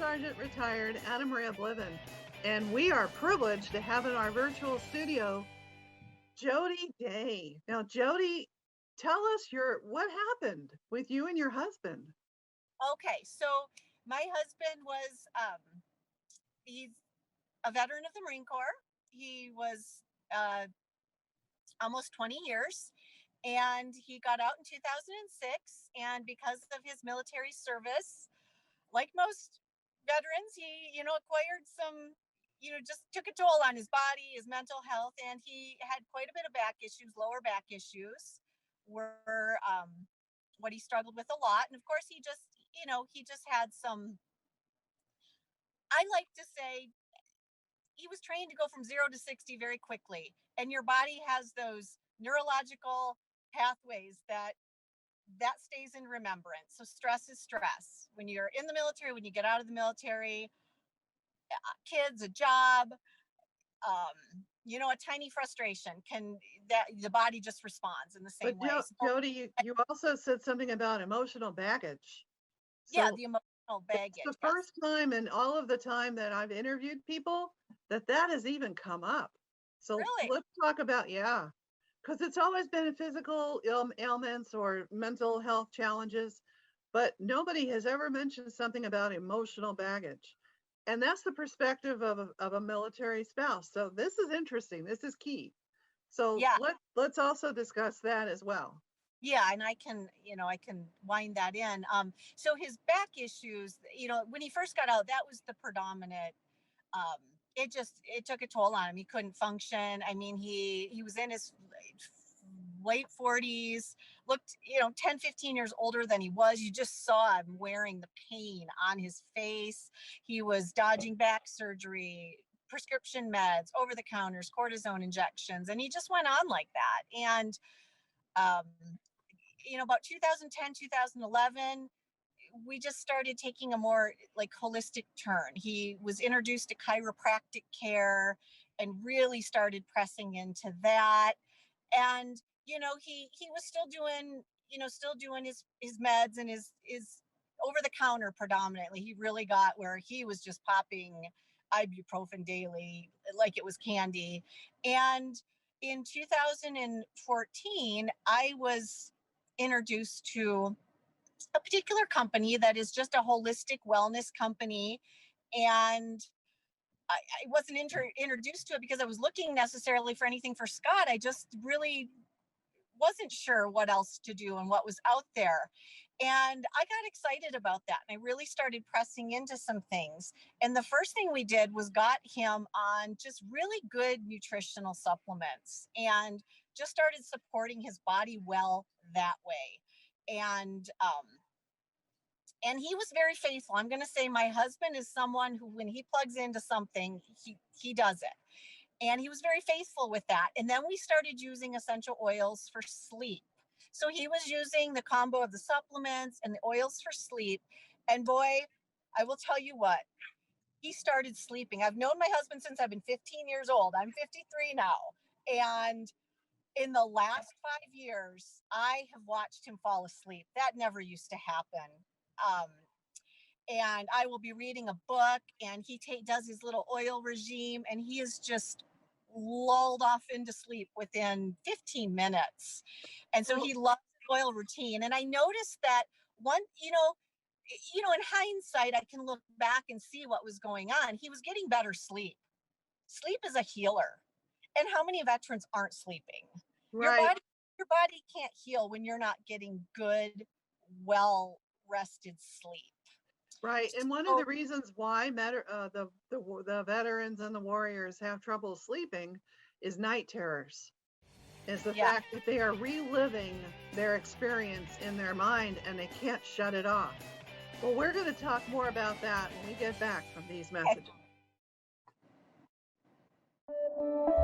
Sergeant retired AnnaMaria and we are privileged to have in our virtual studio Jody Day. Now, Jody, tell us what happened with you and your husband. Okay, so my husband was he's a veteran of the Marine Corps. He was almost 20 years, and he got out in 2006. And because of his military service, like most veterans, he acquired some, just took a toll on his body, his mental health, and he had quite a bit of back issues. Lower back issues were what he struggled with a lot. And of course, he just had some, I like to say, he was trained to go from 0 to 60 very quickly. And your body has those neurological pathways that stays in remembrance. So stress is stress. When you're in the military, when you get out of the military, kids, a job, a tiny frustration that the body just responds in the same way. Jody, you also said something about emotional baggage. So the emotional baggage. It's the first time in all of the time that I've interviewed people that has even come up. So really? Let's talk about, because it's always been physical ailments or mental health challenges, but nobody has ever mentioned something about emotional baggage. And that's the perspective of a military spouse. So this is interesting. This is key. So let's also discuss that as well. Yeah, and I can wind that in. So his back issues, when he first got out, that was the predominant. It took a toll on him. He couldn't function. I mean, he was in his late 40s, looked 10, 15 years older than he was. You just saw him wearing the pain on his face. He was dodging back surgery, prescription meds, over the counters, cortisone injections, and he just went on like that. And about 2010, 2011, we just started taking a more holistic turn. He was introduced to chiropractic care and really started pressing into that. And he was still doing his meds and his over the counter predominantly. He really got where he was just popping ibuprofen daily like it was candy. And in 2014, I was introduced to a particular company that is just a holistic wellness company. And I wasn't introduced to it because I was looking necessarily for anything for Scott. I just really wasn't sure what else to do and what was out there. And I got excited about that. And I really started pressing into some things. And the first thing we did was got him on just really good nutritional supplements and just started supporting his body well that way. And he was very faithful. I'm going to say my husband is someone who, when he plugs into something, he does it. And he was very faithful with that. And then we started using essential oils for sleep. So he was using the combo of the supplements and the oils for sleep. And boy, I will tell you what, he started sleeping. I've known my husband since I've been 15 years old. I'm 53 now. And in the last 5 years, I have watched him fall asleep. That never used to happen. And I will be reading a book, and he does his little oil regime, and he is just lulled off into sleep within 15 minutes. And so he loves the oil routine. And I noticed that in hindsight, I can look back and see what was going on. He was getting better sleep. Sleep is a healer. And how many veterans aren't sleeping? Right. Your body can't heal when you're not getting good, well-rested sleep. Right. And one of the reasons why the veterans and the warriors have trouble sleeping is night terrors. Is the fact that they are reliving their experience in their mind and they can't shut it off. Well, we're going to talk more about that when we get back from these messages. Okay.